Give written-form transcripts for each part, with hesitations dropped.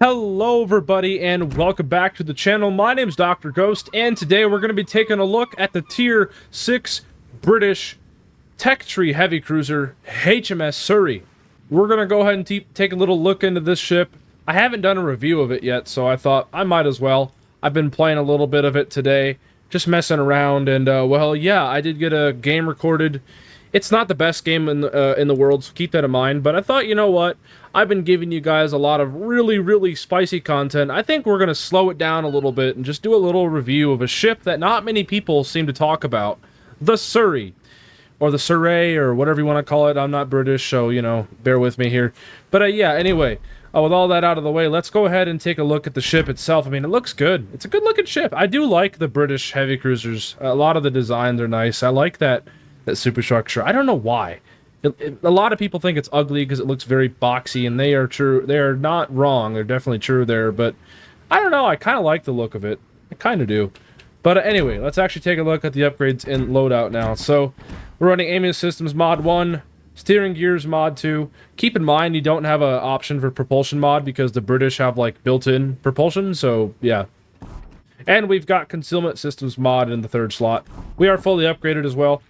Hello everybody and welcome back to the channel. My name is Dr. Ghost and today we're going to be taking a look at the Tier 6 British tech tree heavy cruiser HMS Surrey. We're going to go ahead and take a little look into this ship. I haven't done a review of it yet, so I thought I might as well. I've been playing a little bit of it today, just messing around, and well, yeah, I did get a game recorded. It's not the best game in the world, so keep that in mind. But I thought, you know what? I've been giving you guys a lot of really spicy content. I think we're going to slow it down a little bit and just do a little review of a ship that not many people seem to talk about. The Surrey. Or the Surrey, or whatever you want to call it. I'm not British, so, you know, bear with me here. But, yeah, anyway, with all that out of the way, let's go ahead and take a look at the ship itself. I mean, it looks good. It's a good-looking ship. I do like the British heavy cruisers. A lot of the designs are nice. I like that superstructure. I don't know why. A lot of people think it's ugly because it looks very boxy, and they are true. They are not wrong. They're definitely true there, but I don't know. I kind of like the look of it. I kind of do. But anyway, let's actually take a look at the upgrades in loadout now. So we're running aiming systems mod 1, steering gears mod 2. Keep in mind you don't have an option for propulsion mod because the British have like built-in propulsion, so yeah. And we've got concealment systems mod in the third slot. We are fully upgraded as well.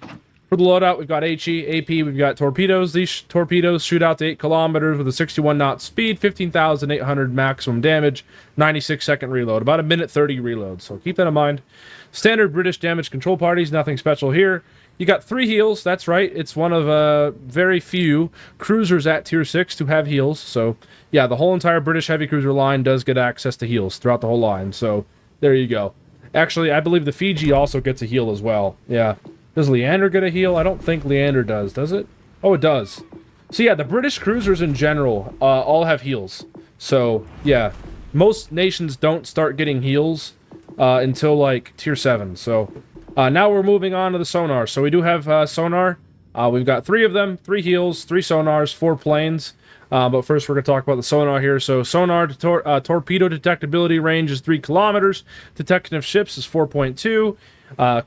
For the loadout, we've got HE, AP, we've got torpedoes. These torpedoes shoot out to 8 kilometers with a 61 knot speed, 15,800 maximum damage, 96-second reload. About a minute 30 reload, so keep that in mind. Standard British damage control parties, nothing special here. You got 3 heals, that's right. It's one of very few cruisers at Tier 6 to have heals. So, yeah, the whole entire British heavy cruiser line does get access to heals throughout the whole line. So, there you go. Actually, I believe the Fiji also gets a heal as well. Yeah. Does Leander get a heal? I don't think Leander does it? Oh, it does. So yeah, the British cruisers in general all have heals. So yeah, most nations don't start getting heals until like Tier 7. So now we're moving on to the sonar. So we do have sonar. We've got 3 of them, 3 heals, 3 sonars, 4 planes. But first we're going to talk about the sonar here. So sonar torpedo detectability range is 3 kilometers. Detection of ships is 4.2.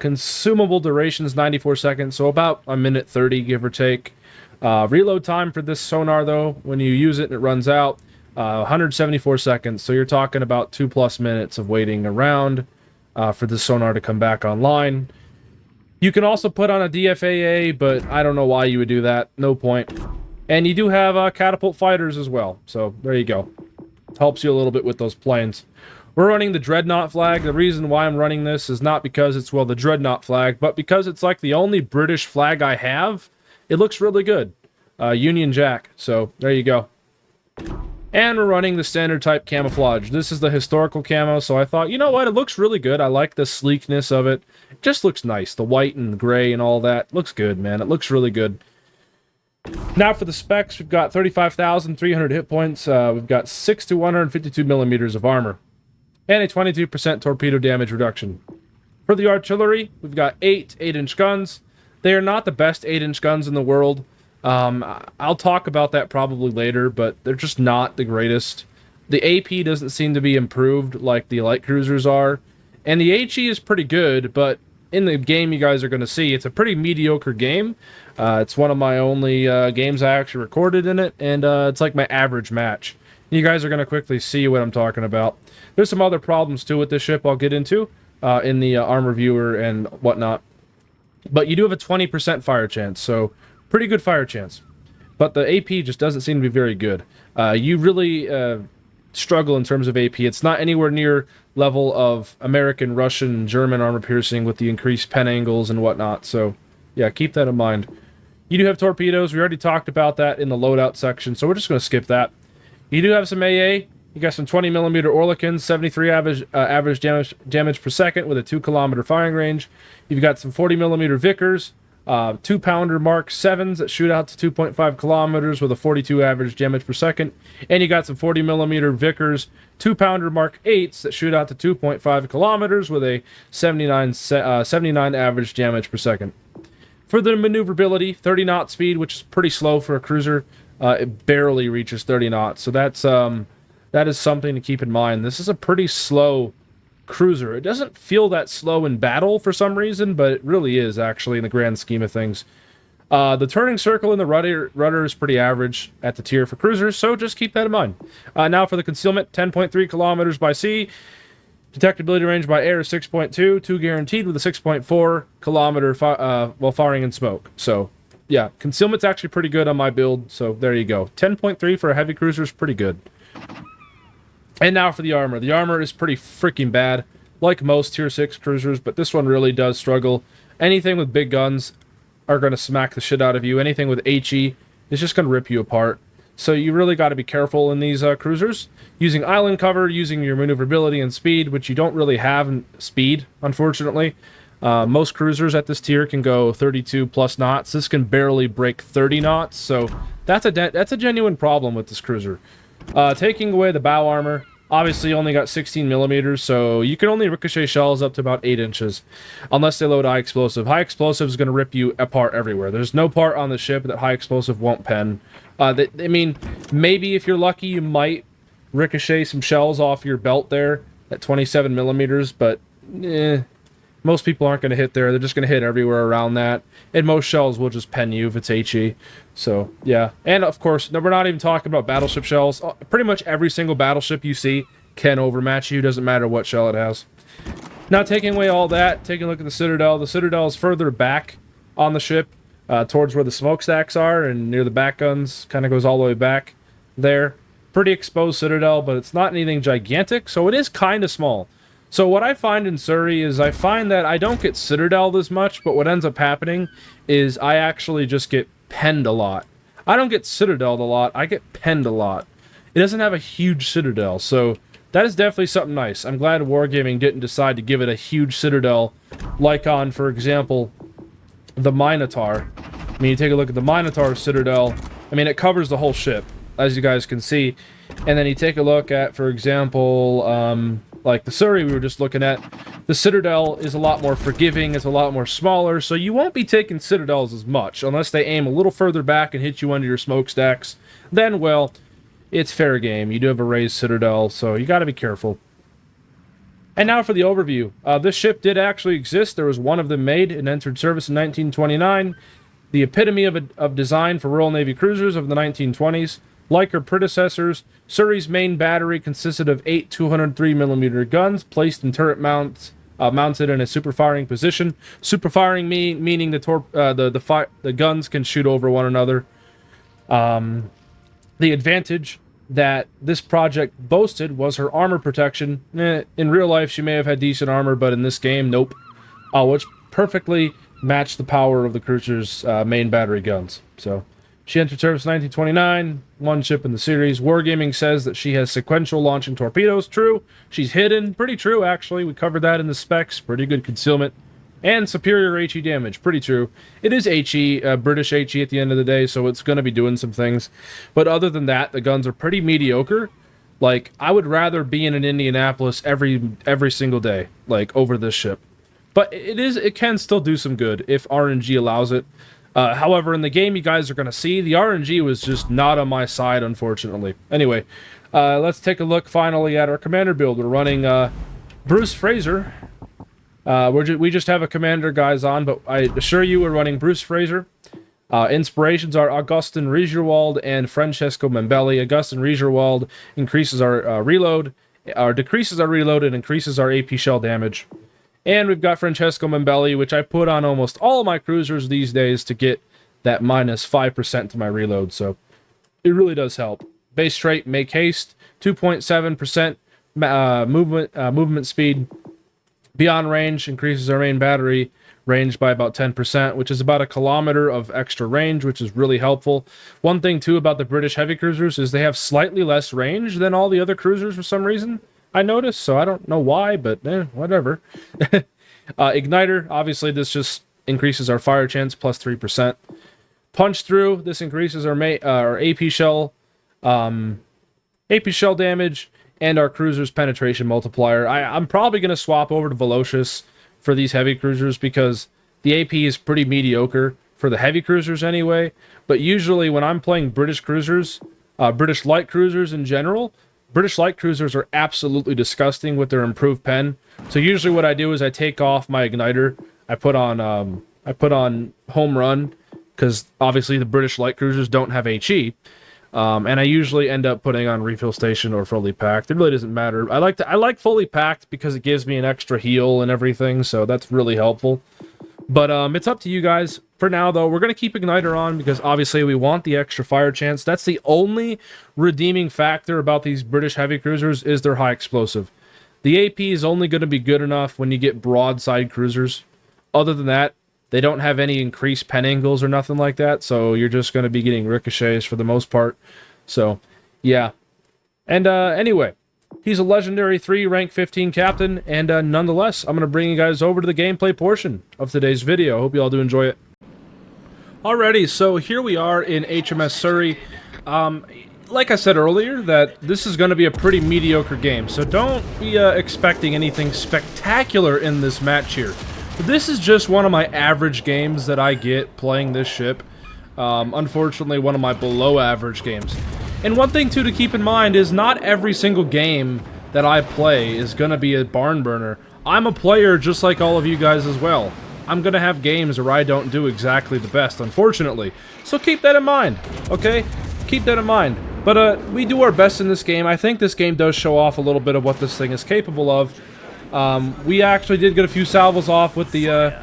Consumable duration is 94 seconds, so about a minute 30, give or take. Reload time for this sonar, though, when you use it and it runs out, 174 seconds. So you're talking about 2+ minutes of waiting around for the sonar to come back online. You can also put on a DFAA, but I don't know why you would do that. No point. And you do have catapult fighters as well, so there you go. Helps you a little bit with those planes. We're running the Dreadnought flag. The reason why I'm running this is not because it's, well, the Dreadnought flag, but because it's like the only British flag I have. It looks really good. Union Jack. So, there you go. And we're running the standard type camouflage. This is the historical camo, so I thought, you know what, it looks really good. I like the sleekness of it. It just looks nice. The white and gray and all that. Looks good, man. It looks really good. Now for the specs, we've got 35,300 hit points. We've got 6 to 152 millimeters of armor. And a 22% torpedo damage reduction. For the artillery, we've got 8 8-inch guns. They are not the best 8-inch guns in the world. I'll talk about that probably later, but they're just not the greatest. The AP doesn't seem to be improved like the light cruisers are. And the HE is pretty good, but in the game you guys are going to see, it's a pretty mediocre game. It's one of my only games I actually recorded in it, and it's like my average match. You guys are going to quickly see what I'm talking about. There's some other problems too with this ship I'll get into in the armor viewer and whatnot. But you do have a 20% fire chance, so pretty good fire chance. But the AP just doesn't seem to be very good. You really struggle in terms of AP. It's not anywhere near level of American, Russian, and German armor piercing with the increased pen angles and whatnot. So yeah, keep that in mind. You do have torpedoes. We already talked about that in the loadout section, so we're just going to skip that. You do have some AA. You got some 20mm Orlikins, 73 average damage per second with a 2-kilometer firing range. You've got some 40mm Vickers, 2-pounder Mark 7s that shoot out to 2.5 kilometers with a 42 average damage per second. And you got some 40mm Vickers, 2-pounder Mark 8s that shoot out to 2.5 kilometers with a 79 average damage per second. For the maneuverability, 30 knot speed, which is pretty slow for a cruiser. It barely reaches 30 knots, so that is something to keep in mind. This is a pretty slow cruiser. It doesn't feel that slow in battle for some reason, but it really is, actually, in the grand scheme of things. The turning circle in the rudder is pretty average at the tier for cruisers, so just keep that in mind. Now for the concealment, 10.3 kilometers by sea. Detectability range by air is 6.2, 2 guaranteed with a 6.4 kilometer while firing in smoke. So, yeah, concealment's actually pretty good on my build, so there you go. 10.3 for a heavy cruiser is pretty good. And now for the armor. The armor is pretty freaking bad, like most tier 6 cruisers, but this one really does struggle. Anything with big guns are going to smack the shit out of you. Anything with HE is just going to rip you apart. So you really got to be careful in these cruisers. Using island cover, using your maneuverability and speed, which you don't really have in speed, unfortunately. Most cruisers at this tier can go 32 plus knots. This can barely break 30 knots, so that's a genuine problem with this cruiser. Taking away the bow armor, obviously you only got 16 millimeters, so you can only ricochet shells up to about 8 inches, unless they load high explosive. High explosive is going to rip you apart everywhere. There's no part on the ship that high explosive won't pen. I mean, maybe if you're lucky, you might ricochet some shells off your belt there at 27 millimeters, but most people aren't going to hit there. They're just going to hit everywhere around that, and most shells will just pen you if it's HE. So, yeah. And, of course, no, we're not even talking about battleship shells. Pretty much every single battleship you see can overmatch you. Doesn't matter what shell it has. Now, taking away all that, taking a look at the Citadel. The Citadel is further back on the ship, towards where the smokestacks are, and near the back guns. Kind of goes all the way back there. Pretty exposed Citadel, but it's not anything gigantic, so it is kind of small. So what I find in Surrey is I find that I don't get Citadel as much, but what ends up happening is I actually just get penned a lot. I don't get Citadel a lot, I get penned a lot. It doesn't have a huge Citadel, so that is definitely something nice. I'm glad Wargaming didn't decide to give it a huge Citadel, like on, for example, the Minotaur. I mean, you take a look at the Minotaur Citadel, I mean, it covers the whole ship, as you guys can see. And then you take a look at, for example, like the Surrey we were just looking at, the Citadel is a lot more forgiving, it's a lot more smaller, so you won't be taking Citadels as much, unless they aim a little further back and hit you under your smokestacks. Then, well, it's fair game. You do have a raised Citadel, so you gotta be careful. And now for the overview. This ship did actually exist. There was one of them made and entered service in 1929. The epitome of design for Royal Navy cruisers of the 1920s. Like her predecessors, Surrey's main battery consisted of 8 203mm guns placed in turret mounts, mounted in a superfiring position. Superfiring meaning the guns can shoot over one another. The advantage that this project boasted was her armor protection. In real life, she may have had decent armor, but in this game, nope. Which perfectly matched the power of the cruiser's main battery guns. So, she entered service in 1929, one ship in the series. Wargaming says that she has sequential launching torpedoes. True. She's hidden. Pretty true, actually. We covered that in the specs. Pretty good concealment. And superior HE damage. Pretty true. It is HE, British HE at the end of the day, so it's going to be doing some things. But other than that, the guns are pretty mediocre. Like, I would rather be in an Indianapolis every single day, like, over this ship. But it can still do some good if RNG allows it. However, in the game you guys are going to see, the RNG was just not on my side, unfortunately. Anyway, let's take a look finally at our commander build. We're running Bruce Fraser. We just have a commander guys on, but I assure you we're running Bruce Fraser. Inspirations are Augustin Riegerwald and Francesco Membelli. Augustin Riegerwald increases our reload, or decreases our reload, and increases our AP shell damage. And we've got Francesco Membelli, which I put on almost all of my cruisers these days to get that minus 5% to my reload, so it really does help. Base trait, make haste, 2.7% movement speed. Beyond range, increases our main battery range by about 10%, which is about 1 kilometer of extra range, which is really helpful. One thing, too, about the British heavy cruisers is they have slightly less range than all the other cruisers for some reason. I noticed, so I don't know why, but whatever. Igniter, obviously this just increases our fire chance plus 3%. Punch through, this increases our AP shell damage and our cruiser's penetration multiplier. I'm probably going to swap over to Velocious for these heavy cruisers because the AP is pretty mediocre for the heavy cruisers anyway, but usually when I'm playing British cruisers, British light cruisers in general, British light cruisers are absolutely disgusting with their improved pen. So usually what I do is I take off my igniter, I put on Home Run, because obviously the British light cruisers don't have HE. And I usually end up putting on refill station or fully packed. It really doesn't matter. I like fully packed because it gives me an extra heal and everything, so that's really helpful. But it's up to you guys. For now, though, we're going to keep Igniter on because obviously we want the extra fire chance. That's the only redeeming factor about these British heavy cruisers is their high explosive. The AP is only going to be good enough when you get broadside cruisers. Other than that, they don't have any increased pen angles or nothing like that, so you're just going to be getting ricochets for the most part. So, yeah. And anyway, he's a legendary 3 rank 15 captain, and nonetheless, I'm going to bring you guys over to the gameplay portion of today's video. Hope you all do enjoy it. Alrighty, so here we are in HMS Surrey. Like I said earlier, that this is going to be a pretty mediocre game, so don't be expecting anything spectacular in this match here. This is just one of my average games that I get playing this ship. Unfortunately, one of my below average games. And one thing, too, to keep in mind is not every single game that I play is going to be a barn burner. I'm a player just like all of you guys as well. I'm going to have games where I don't do exactly the best, unfortunately. So keep that in mind, okay? Keep that in mind. But we do our best in this game. I think this game does show off a little bit of what this thing is capable of. We actually did get a few salvos off with the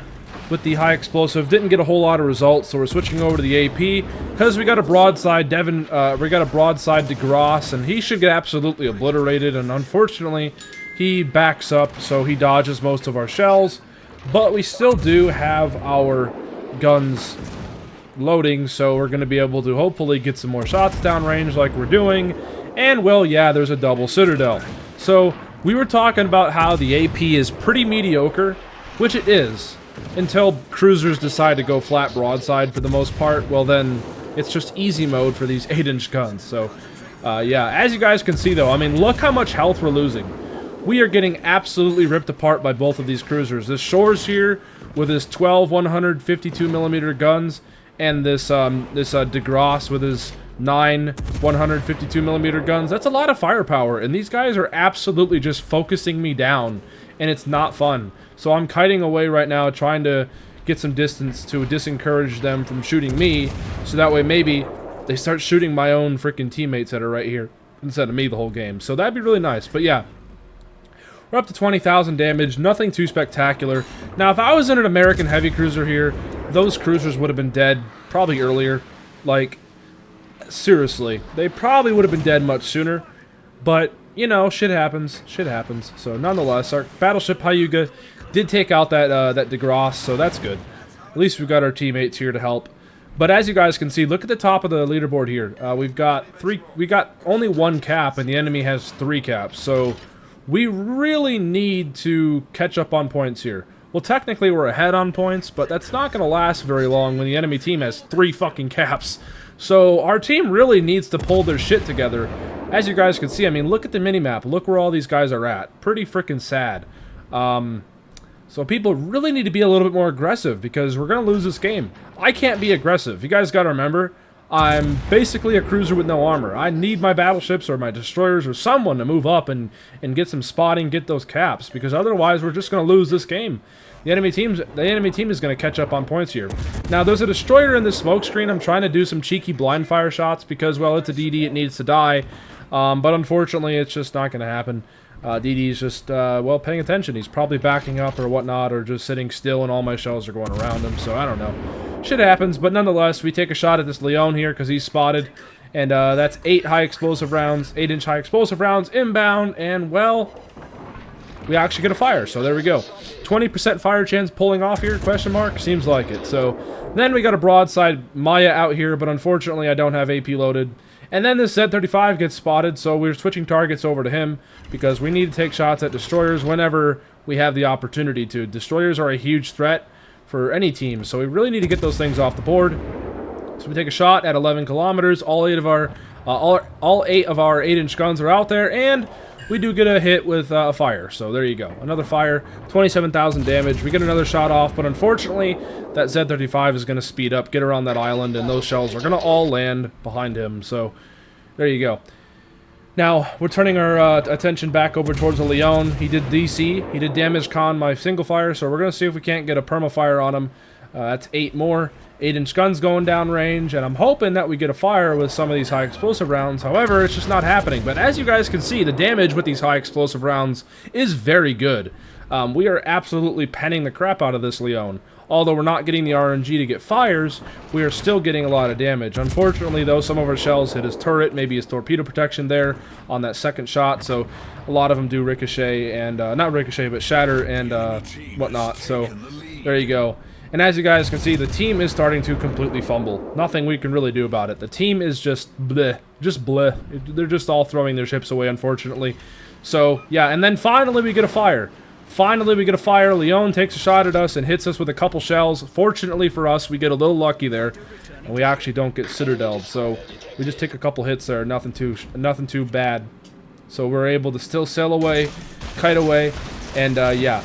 high explosive. Didn't get a whole lot of results, so we're switching over to the AP because we got a broadside we got a broadside DeGrasse, and he should get absolutely obliterated. And unfortunately, he backs up, so he dodges most of our shells. But we still do have our guns loading, so we're going to be able to hopefully get some more shots downrange like we're doing. And, well, yeah, there's a double Citadel. So, we were talking about how the AP is pretty mediocre, which it is, until cruisers decide to go flat broadside for the most part. Well, then, it's just easy mode for these 8-inch guns. So, yeah, as you guys can see, though, I mean, look how much health we're losing. We are getting absolutely ripped apart by both of these cruisers. This Shores here with his 12 152mm guns, and this DeGrasse with his 9 152mm guns. That's a lot of firepower, and these guys are absolutely just focusing me down, and it's not fun. So I'm kiting away right now, trying to get some distance to discourage them from shooting me, so that way maybe they start shooting my own freaking teammates that are right here instead of me the whole game. So that'd be really nice. But yeah, we're up to 20,000 damage, nothing too spectacular. Now, if I was in an American heavy cruiser here, those cruisers would have been dead probably earlier. Like, seriously, they probably would have been dead much sooner. But, you know, shit happens. Shit happens. So, nonetheless, our battleship Hyuga did take out that DeGrasse, so that's good. At least we've got our teammates here to help. But as you guys can see, look at the top of the leaderboard here. We got only 1 cap, and the enemy has 3 caps. So we really need to catch up on points here. Well, technically we're ahead on points, but that's not going to last very long when the enemy team has 3 fucking caps. So our team really needs to pull their shit together. As you guys can see, I mean, look at the minimap. Look where all these guys are at. Pretty freaking sad. So people really need to be a little bit more aggressive because we're going to lose this game. I can't be aggressive. You guys got to remember, I'm basically a cruiser with no armor. I need my battleships or my destroyers or someone to move up and get some spotting, get those caps, because otherwise we're just going to lose this game. The enemy team is going to catch up on points here. Now, there's a destroyer in this smoke screen. I'm trying to do some cheeky blind fire shots because, well, it's a DD, it needs to die. But unfortunately, it's just not going to happen. DD's just, well, paying attention. He's probably backing up or whatnot, or just sitting still, and all my shells are going around him, so I don't know. Shit happens, but nonetheless, we take a shot at this Leon here because he's spotted. And that's 8 high explosive rounds, 8-inch high explosive rounds inbound, and, well, we actually get a fire, so there we go. 20% fire chance pulling off here, question mark? Seems like it. So then we got a broadside Maya out here, but unfortunately I don't have AP loaded. And then this Z-35 gets spotted, so we're switching targets over to him because we need to take shots at destroyers whenever we have the opportunity to. Destroyers are a huge threat for any team, so we really need to get those things off the board. So we take a shot at 11 kilometers. All 8 of our 8-inch guns are out there, and we do get a hit with a fire. So there you go. Another fire, 27,000 damage. We get another shot off, but unfortunately, that Z-35 is going to speed up, get around that island, and those shells are going to all land behind him. So there you go. Now, we're turning our attention back over towards the Leon. He did DC. He did damage con my single fire, so we're going to see if we can't get a perma fire on him. That's 8 more. 8-inch guns going down range, and I'm hoping that we get a fire with some of these high explosive rounds. However, it's just not happening. But as you guys can see, the damage with these high explosive rounds is very good. We are absolutely penning the crap out of this Leon. Although we're not getting the RNG to get fires, we are still getting a lot of damage. Unfortunately, though, some of our shells hit his turret, maybe his torpedo protection there on that second shot, so a lot of them do ricochet, and not ricochet, but shatter and whatnot, so there you go. And as you guys can see, the team is starting to completely fumble. Nothing we can really do about it. The team is just bleh, just bleh. They're just all throwing their ships away, unfortunately. So, yeah, and then finally we get a fire. Finally, we get a fire. Leon takes a shot at us and hits us with a couple shells. Fortunately for us, we get a little lucky there, and we actually don't get citadeled. So we just take a couple hits there, nothing too bad. So we're able to still sail away, kite away, and yeah,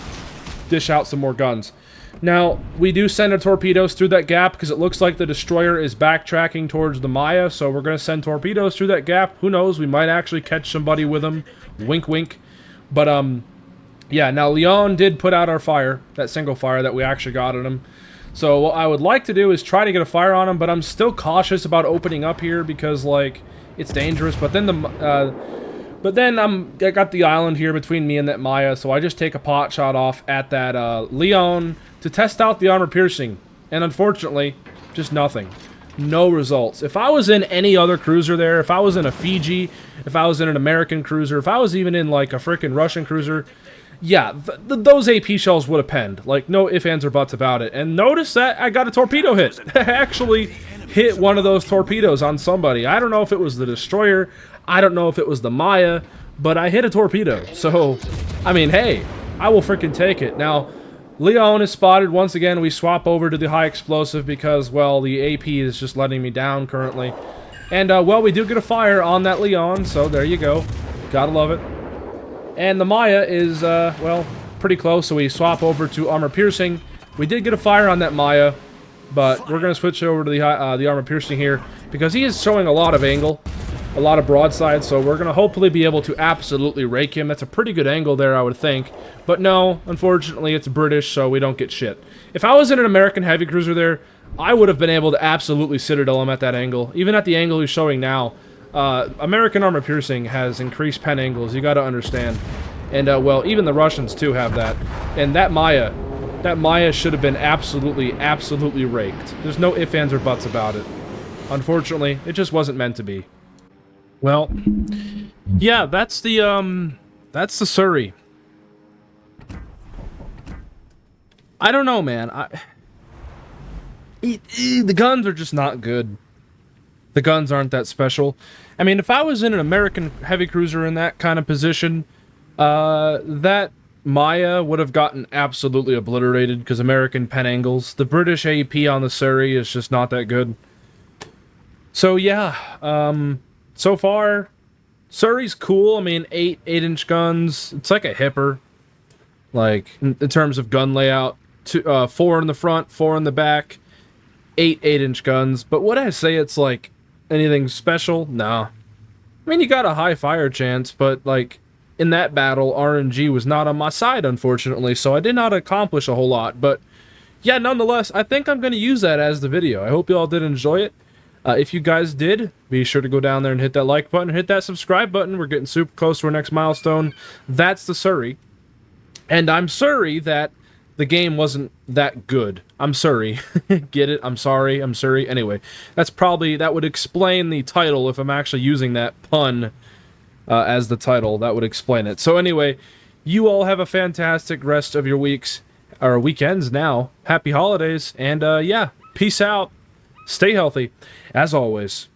dish out some more guns. Now we do send our torpedoes through that gap because it looks like the destroyer is backtracking towards the Maya. So we're gonna send torpedoes through that gap. Who knows? We might actually catch somebody with them. Wink, wink. But yeah, now Leon did put out our fire, that single fire that we actually got on him. So what I would like to do is try to get a fire on him, but I'm still cautious about opening up here because, like, it's dangerous. But then I got the island here between me and that Maya, so I just take a pot shot off at that Leon to test out the armor piercing. And unfortunately, just nothing. No results. If I was in any other cruiser there, if I was in a Fiji, if I was in an American cruiser, if I was even in, like, a freaking Russian cruiser, yeah, those AP shells would have penned. Like, no ifs, ands, or buts about it. And notice that I got a torpedo hit. I actually hit one of those torpedoes on somebody. I don't know if it was the destroyer. I don't know if it was the Maya. But I hit a torpedo. So, I mean, hey, I will freaking take it. Now, Leon is spotted. Once again, we swap over to the high explosive because, well, the AP is just letting me down currently. And, well, we do get a fire on that Leon. So, there you go. Gotta love it. And the Maya is, well, pretty close, so we swap over to armor piercing. We did get a fire on that Maya, but we're going to switch over to the armor piercing here because he is showing a lot of angle, a lot of broadside, so we're going to hopefully be able to absolutely rake him. That's a pretty good angle there, I would think. But no, unfortunately, it's British, so we don't get shit. If I was in an American heavy cruiser there, I would have been able to absolutely citadel him at that angle. Even at the angle he's showing now. American armor piercing has increased pen angles, you gotta understand. And, well, even the Russians, too, have that. And that Maya should have been absolutely raked. There's no ifs, ands, or buts about it. Unfortunately, it just wasn't meant to be. Well, yeah, that's the Surrey. I don't know, man. The guns are just not good. The guns aren't that special. I mean, if I was in an American heavy cruiser in that kind of position, that Maya would have gotten absolutely obliterated because American pen angles. The British AP on the Surrey is just not that good. So yeah, so far, Surrey's cool. I mean, 8-inch guns. It's like a hipper, like in terms of gun layout. 4 in the front, 4 in the back, 8-inch guns. But would I say it's like anything special? No. I mean, you got a high fire chance, but, like, in that battle, RNG was not on my side, unfortunately, so I did not accomplish a whole lot. But, yeah, nonetheless, I think I'm going to use that as the video. I hope you all did enjoy it. If you guys did, be sure to go down there and hit that like button, hit that subscribe button. We're getting super close to our next milestone. That's the Surrey. And I'm sorry that the game wasn't that good. I'm sorry. Get it? I'm sorry. I'm sorry. Anyway, that would explain the title if I'm actually using that pun as the title. That would explain it. So anyway, you all have a fantastic rest of your weeks, or weekends now. Happy holidays, and yeah, peace out. Stay healthy, as always.